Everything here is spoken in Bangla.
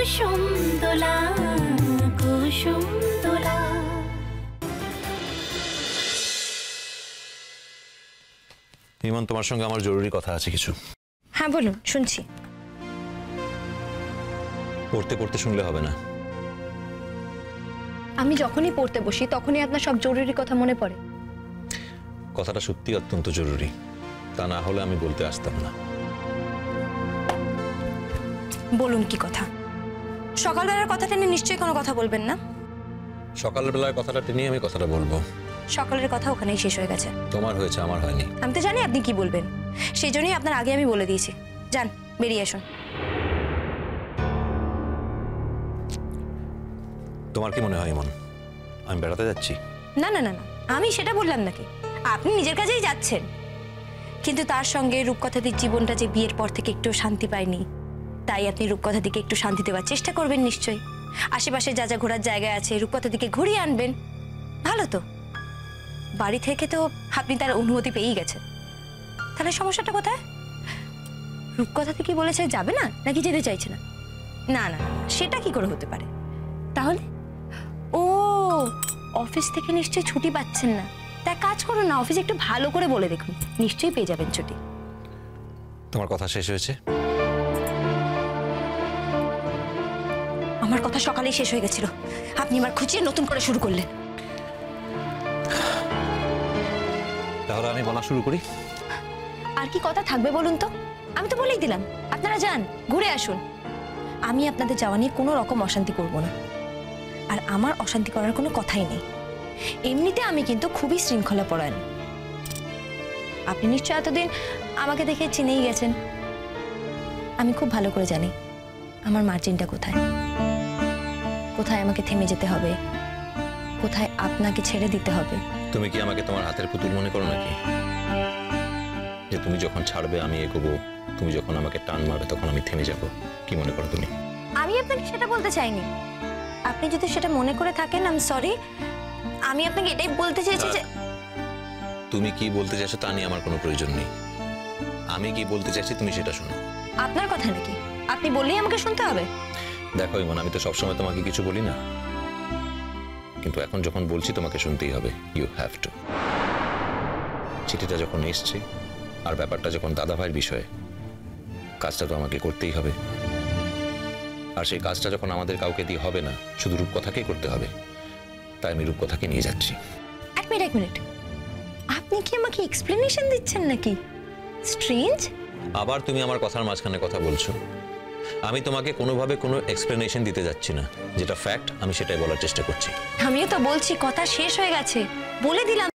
কুসুম দোলা কুসুম দোলা। ইমন, তোমার সঙ্গে আমার জরুরি কথা আছে কিছু। হ্যাঁ বলুন, শুনছি। পড়তে পড়তে শুনলে হবে না। আমি যখনই পড়তে বসি তখনই আপনার সব জরুরি কথা মনে পড়ে। কথাটা সত্যি অত্যন্ত জরুরি, তা না হলে আমি বলতে আসতাম না। বলুন কি কথা? সকালবেলার কথাটা নিয়ে নিশ্চয়ই কোনো কথা বলবেন না। সকালবেলার কথাটা টেনে আমি কথাটা বলবো। সকালের কথা ওখানেই শেষ হয়ে গেছে। তোমার হয়েছে, আমার হয়নি। আমি তো জানি আপনি কি বলবেন, সেই জন্যই আপনার আগে আমি বলে দিয়েছি। যান, বেরিয়ে আসুন। তোমার কি মনে হয় ইমন আমি বেড়াতে যাচ্ছি? না না না না, আমি সেটা বললাম নাকি। আপনি নিজের কাছেই যাচ্ছেন, কিন্তু তার সঙ্গে রূপকথাদির জীবনটা যে বিয়ের পর থেকে একটু শান্তি পায়নি, তাই আপনি রূপকথাদিকে একটু শান্তি দেওয়ার চেষ্টা করবেন নিশ্চয়ই। আশেপাশে যা যা ঘোরার জায়গা আছে রূপকথাদিকে ঘুরিয়ে আনবেন। ভালো তো, বাড়ি থেকে তো আপনি তার অনুমতি পেয়েই গেছেন। তাহলে সমস্যাটা কোথায়? রূপকথাদি কি বলেছে যাবে না, নাকি যেতে চাইছে না? না না, সেটা কি করে হতে পারে? তাহলে ও অফিস থেকে নিশ্চয়ই ছুটি পাচ্ছেন না। তা কাজ করুন না, অফিসে একটু ভালো করে বলে দেখুন, নিশ্চয়ই পেয়ে যাবেন ছুটি। তোমার কথা শেষ হয়েছে? আমার কথা সকালেই শেষ হয়ে গেছিল, আপনি আমার খুঁচিয়ে নতুন করে শুরু করলেন। তাহলে আমি বলা শুরু করি। আর কি কথা থাকবে বলুন তো? আমি তো বলেই দিলাম, আপনারা যান, ঘুরে আসুন। আমি আপনাদের যাওয়া নিয়ে কোনো রকম অশান্তি করব না, আর আমার অশান্তি করার কোনো কথাই নেই। এমনিতে আমি কিন্তু খুবই শৃঙ্খলাপরায়ণ। আপনি নিশ্চয় এতদিন আমাকে দেখে চিনেই গেছেন। আমি খুব ভালো করে জানি আমার মার্জিনটা কোথায়, কোথায় আমাকে থেমে যেতে হবে, কোথায় আপনাকে ছেড়ে দিতে হবে। তুমি কি আমাকে তোমার হাতের পুতুল মনে করো নাকি, যে তুমি যখন ছাড়বে আমি এগোবো, তুমি যখন আমাকে টান মারবে তখন আমি থেমে যাব? কি মনে করো তুমি? আমি আপনাকে সেটা বলতে চাইনি। আপনি যদি সেটা মনে করে থাকেন, আই এম সরি। আমি আপনাকে এটাই বলতে চেয়েছি যে তুমি কি বলতে চাইছো তা নিয়ে আমার কোনো প্রয়োজন নেই। আমি কি বলতে চাইছি তুমি সেটা শোনো। আপনার কথা নাকি আপনি বললেই আমাকে শুনতে হবে? দেখো ইমন, আমি তো সবসময় তোমাকে কিছু বলি না, কিন্তু এখন যখন বলছি তোমাকে শুনতেই হবে। You have to. চিঠিটা যখন এসছে আর ব্যাপারটা যখন দাদাভাইয়ের বিষয়ে, কাজটা তো আমাকে করতেই হবে। আর সেই কাজটা যখন আমাদের কাউকে দিয়ে হবে না, শুধু রূপকথাকেই করতে হবে, তাই আমি রূপকথাকে নিয়ে যাচ্ছি। এক মিনিট, আপনি কি আমাকে এক্সপ্লেনেশন দিচ্ছেন নাকি? স্ট্রেঞ্জ। আবার তুমি আমার কথার মাঝখানে কথা বলছো। আমি তোমাকে কোনোভাবে কোনো এক্সপ্লেনেশন দিতে যাচ্ছি না, যেটা ফ্যাক্ট আমি সেটাই বলার চেষ্টা করছি। আমিও তো বলছি কথা শেষ হয়ে গেছে, বলে দিলাম